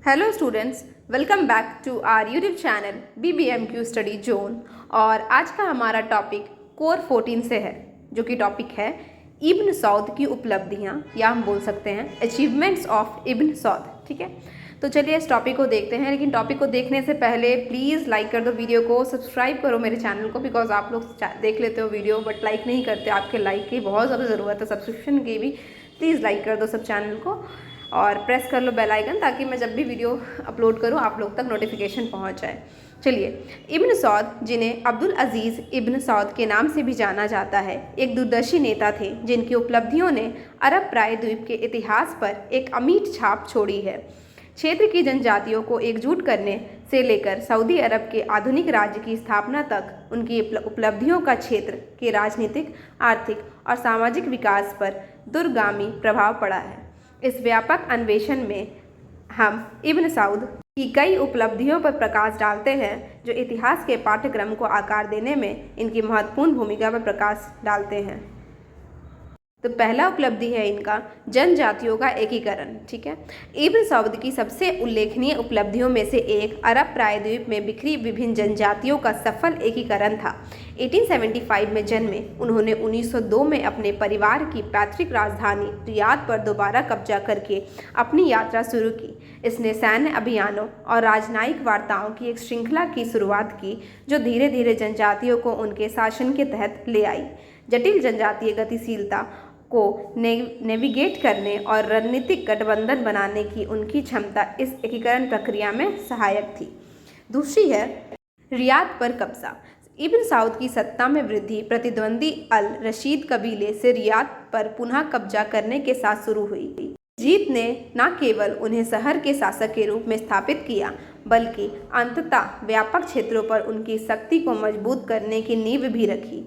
Hello students, welcome back to our YouTube channel BBMQ study zone. और आज का हमारा टॉपिक कोर 14 से है, जो कि टॉपिक है इब्न सौद की उपलब्धियां, या हम बोल सकते हैं अचीवमेंट्स ऑफ इब्न सौद। ठीक है, तो चलिए इस टॉपिक को देखते हैं। लेकिन टॉपिक को देखने से पहले प्लीज़ लाइक कर दो वीडियो को, सब्सक्राइब करो मेरे चैनल को, बिकॉज आप लोग देख लेते हो वीडियो बट लाइक नहीं करते। आपके लाइक की बहुत ज़्यादा ज़रूरत है, सब्सक्रिप्शन की भी। प्लीज़ लाइक कर दो सब चैनल को और प्रेस कर लो बेल आइकन, ताकि मैं जब भी वीडियो अपलोड करूँ आप लोग तक नोटिफिकेशन पहुँच जाए। चलिए, इब्न सौद, जिन्हें अब्दुल अजीज़ इब्न सौद के नाम से भी जाना जाता है, एक दूरदर्शी नेता थे जिनकी उपलब्धियों ने अरब प्रायद्वीप के इतिहास पर एक अमिट छाप छोड़ी है। क्षेत्र की जनजातियों को एकजुट करने से लेकर सऊदी अरब के आधुनिक राज्य की स्थापना तक उनकी उपलब्धियों का क्षेत्र के राजनीतिक, आर्थिक और सामाजिक विकास पर दूरगामी प्रभाव पड़ा है। इस व्यापक अन्वेषण में हम इब्न सौद की कई उपलब्धियों पर प्रकाश डालते हैं, जो इतिहास के पाठ्यक्रम को आकार देने में इनकी महत्वपूर्ण भूमिका पर प्रकाश डालते हैं। तो पहला उपलब्धि है इनका जनजातियों का एकीकरण। ठीक है, इब्न सौद की सबसे उल्लेखनीय उपलब्धियों में से एक अरब प्रायद्वीप में बिखरी विभिन्न जनजातियों का सफल एकीकरण था। 1875 में जन्मे उन्होंने 1902 में अपने परिवार की पैतृक राजधानी रियाद पर दोबारा कब्जा करके अपनी यात्रा शुरू की। इसने सैन्य अभियानों और राजनयिक वार्ताओं की एक श्रृंखला की शुरुआत की, जो धीरे धीरे जनजातियों को उनके शासन के तहत ले आई। जटिल जनजातीय गतिशीलता को नेविगेट करने और रणनीतिक गठबंधन बनाने की उनकी क्षमता इस एकीकरण प्रक्रिया में सहायक थी। दूसरी है रियाद पर कब्जा। इब्न सौद की सत्ता में वृद्धि प्रतिद्वंदी अल रशीद कबीले से रियाद पर पुनः कब्जा करने के साथ शुरू हुई। जीत ने न केवल उन्हें शहर के शासक के रूप में स्थापित किया, बल्कि अंततः व्यापक क्षेत्रों पर उनकी शक्ति को मजबूत करने की नींव भी रखी।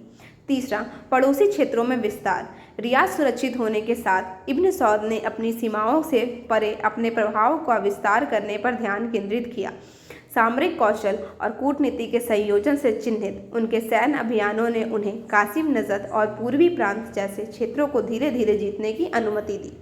तीसरा, पड़ोसी क्षेत्रों में विस्तार। रियाद सुरक्षित होने के साथ इब्न सौद ने अपनी सीमाओं से परे अपने प्रभाव का विस्तार करने पर ध्यान केंद्रित किया। सामरिक कौशल और कूटनीति के संयोजन से चिन्हित उनके सैन्य अभियानों ने उन्हें कासिम नजद और पूर्वी प्रांत जैसे क्षेत्रों को धीरे धीरे जीतने की अनुमति दी।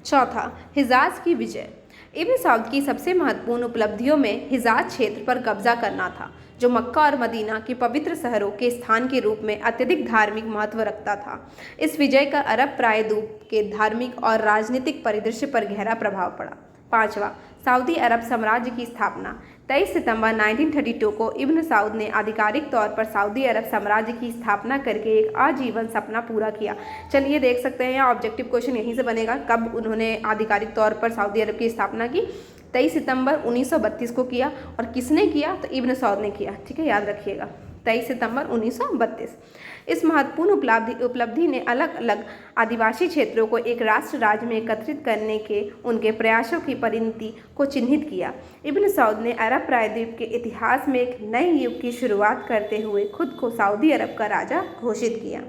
चौथा, हिजाज की विजय। इब्न सौद की सबसे महत्वपूर्ण उपलब्धियों में हिजाज क्षेत्र पर कब्जा करना था, जो मक्का और मदीना के पवित्र शहरों के स्थान के रूप में अत्यधिक धार्मिक महत्व रखता था। इस विजय का अरब प्रायद्वीप के धार्मिक और राजनीतिक परिदृश्य पर गहरा प्रभाव पड़ा। पांचवा, सऊदी अरब साम्राज्य की स्थापना। 23 सितंबर 1932 को इब्न सौद ने आधिकारिक तौर पर सऊदी अरब साम्राज्य की स्थापना करके एक आजीवन सपना पूरा किया। चलिए देख सकते हैं, यहाँ ऑब्जेक्टिव क्वेश्चन यहीं से बनेगा, कब उन्होंने आधिकारिक तौर पर सऊदी अरब की स्थापना की। 23 सितंबर 1932 को किया। और किसने किया? तो इब्न सौद ने किया। ठीक है, याद रखिएगा, 23 सितंबर 1932। इस महत्वपूर्ण उपलब्धि ने अलग अलग आदिवासी क्षेत्रों को एक राष्ट्र राज्य में एकत्रित करने के उनके प्रयासों की परिणति को चिन्हित किया। इब्न सौद ने अरब प्रायद्वीप के इतिहास में एक नए युग की शुरुआत करते हुए खुद को सऊदी अरब का राजा घोषित किया।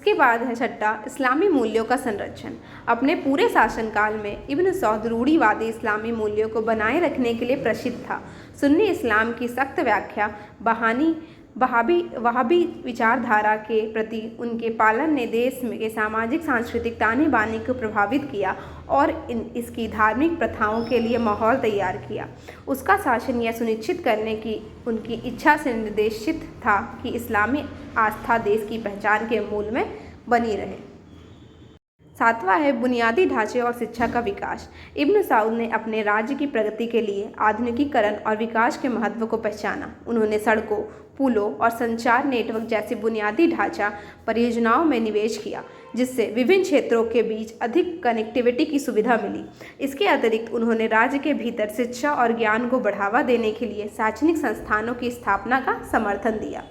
इसके बाद है छठा, इस्लामी मूल्यों का संरक्षण। अपने पूरे शासनकाल में इब्न सौद रूढ़िवादी इस्लामी मूल्यों को बनाए रखने के लिए प्रसिद्ध था। सुन्नी इस्लाम की सख्त व्याख्या, वहाबी विचारधारा के प्रति उनके पालन ने देश के सामाजिक सांस्कृतिक ताने बाने को प्रभावित किया और इसकी धार्मिक प्रथाओं के लिए माहौल तैयार किया। उसका शासन यह सुनिश्चित करने की उनकी इच्छा से निर्देशित था कि इस्लामी आस्था देश की पहचान के मूल में बनी रहे। सातवां है बुनियादी ढांचे और शिक्षा का विकास। इब्न सौद ने अपने राज्य की प्रगति के लिए आधुनिकीकरण और विकास के महत्व को पहचाना। उन्होंने सड़कों, पुलों और संचार नेटवर्क जैसी बुनियादी ढांचा परियोजनाओं में निवेश किया, जिससे विभिन्न क्षेत्रों के बीच अधिक कनेक्टिविटी की सुविधा मिली। इसके अतिरिक्त उन्होंने राज्य के भीतर शिक्षा और ज्ञान को बढ़ावा देने के लिए शैक्षणिक संस्थानों की स्थापना का समर्थन दिया।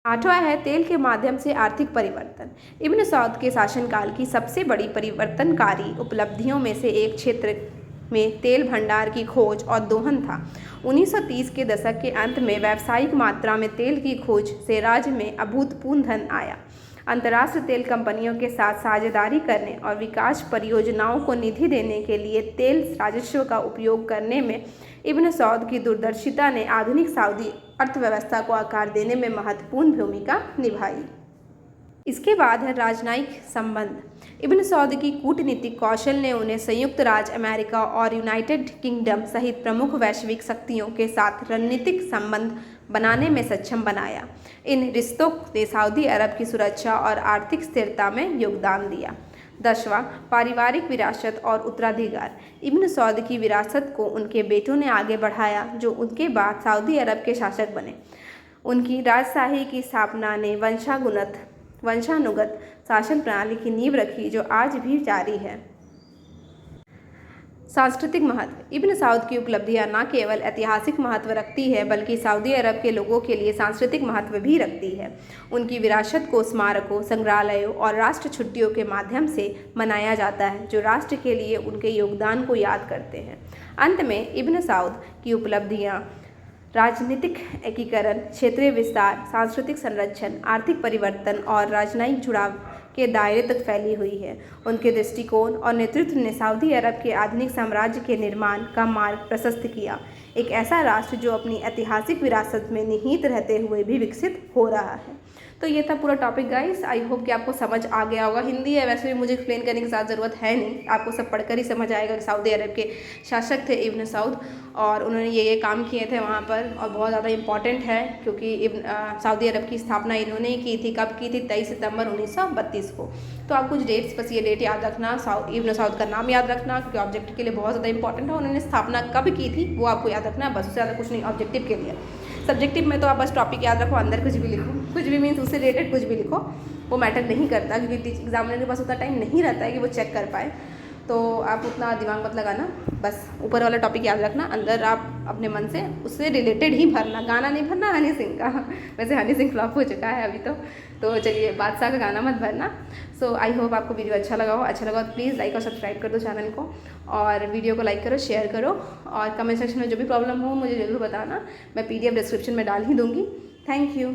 आठवां है तेल के माध्यम से आर्थिक परिवर्तन। इब्न सौद के शासनकाल की सबसे बड़ी परिवर्तनकारी उपलब्धियों में से एक क्षेत्र में तेल भंडार की खोज और दोहन था। 1930 के दशक के अंत में व्यावसायिक मात्रा में तेल की खोज से राज्य में अभूतपूर्व धन आया। अंतर्राष्ट्रीय तेल कंपनियों के साथ साझेदारी करने और विकास परियोजनाओं को निधि देने के लिए तेल राजस्व का उपयोग करने में इब्न सौद की दूरदर्शिता ने आधुनिक सऊदी अर्थव्यवस्था को आकार देने में महत्वपूर्ण भूमिका निभाई। इसके बाद है राजनयिक संबंध। इब्न सौद की कूटनीतिक कौशल ने उन्हें संयुक्त राज्य अमेरिका और यूनाइटेड किंगडम सहित प्रमुख वैश्विक शक्तियों के साथ रणनीतिक संबंध बनाने में सक्षम बनाया। इन रिश्तों ने सऊदी अरब की सुरक्षा और आर्थिक स्थिरता में योगदान दिया। 10वां, पारिवारिक विरासत और उत्तराधिकार। इब्न सौद की विरासत को उनके बेटों ने आगे बढ़ाया, जो उनके बाद सऊदी अरब के शासक बने। उनकी राजशाही की स्थापना ने वंशानुगत शासन प्रणाली की नींव रखी, जो आज भी जारी है। सांस्कृतिक महत्व। इब्न सौद की उपलब्धियां न केवल ऐतिहासिक महत्व रखती है, बल्कि सऊदी अरब के लोगों के लिए सांस्कृतिक महत्व भी रखती है। उनकी विरासत को स्मारकों, संग्रहालयों और राष्ट्र छुट्टियों के माध्यम से मनाया जाता है, जो राष्ट्र के लिए उनके योगदान को याद करते हैं। अंत में इब्न सौद की उपलब्धियां राजनीतिक एकीकरण, क्षेत्रीय विस्तार, सांस्कृतिक संरक्षण, आर्थिक परिवर्तन और राजनयिक जुड़ाव के दायरे तक फैली हुई है। उनके दृष्टिकोण और नेतृत्व ने सऊदी अरब के आधुनिक साम्राज्य के निर्माण का मार्ग प्रशस्त किया, एक ऐसा राष्ट्र जो अपनी ऐतिहासिक विरासत में निहित रहते हुए भी विकसित हो रहा है। तो ये था पूरा टॉपिक गाइस। आई होप कि आपको समझ आ गया होगा। हिंदी है, वैसे भी मुझे एक्सप्लेन करने की ज़्यादा ज़रूरत है नहीं, आपको सब पढ़कर ही समझ आएगा कि सऊदी अरब के शासक थे इब्न सौद, और उन्होंने ये काम किए थे वहाँ पर, और बहुत ज़्यादा इंपॉर्टेंट है क्योंकि सऊदी अरब की स्थापना इन्होंने ही की थी। कब की थी? 23 सितंबर 1932 को। तो आप कुछ डेट्स, बस ये डेट याद रखना, इब्न सौद का नाम याद रखना, क्योंकि ऑब्जेक्टिव के लिए बहुत ज़्यादा इंपॉर्टेंट है। उन्होंने स्थापना कब की थी वो आपको याद रखना है, बस उससे ज़्यादा कुछ नहीं ऑब्जेक्टिव के लिए। सब्जेक्टिव में तो आप बस टॉपिक याद रखो, अंदर कुछ भी लिखो, कुछ भी मीन्स उससे रिलेटेड कुछ भी लिखो, वो मैटर नहीं करता, क्योंकि एग्जामिनर के पास उतना टाइम नहीं रहता है कि वो चेक कर पाए। तो आप उतना दिमाग मत लगाना, बस ऊपर वाला टॉपिक याद रखना, अंदर आप अपने मन से उससे रिलेटेड ही भरना। गाना नहीं भरना हनी सिंह का, वैसे हनी सिंह फ्लॉप हो चुका है अभी तो चलिए बादशाह का गाना मत भरना। सो आई होप आपको वीडियो अच्छा लगा तो प्लीज़ लाइक और सब्सक्राइब कर दो चैनल को, और वीडियो को लाइक करो, शेयर करो, और कमेंट सेक्शन में जो भी प्रॉब्लम हो मुझे ज़रूर बताना। मैं PDF डिस्क्रिप्शन में डाल ही दूँगी। Thank you.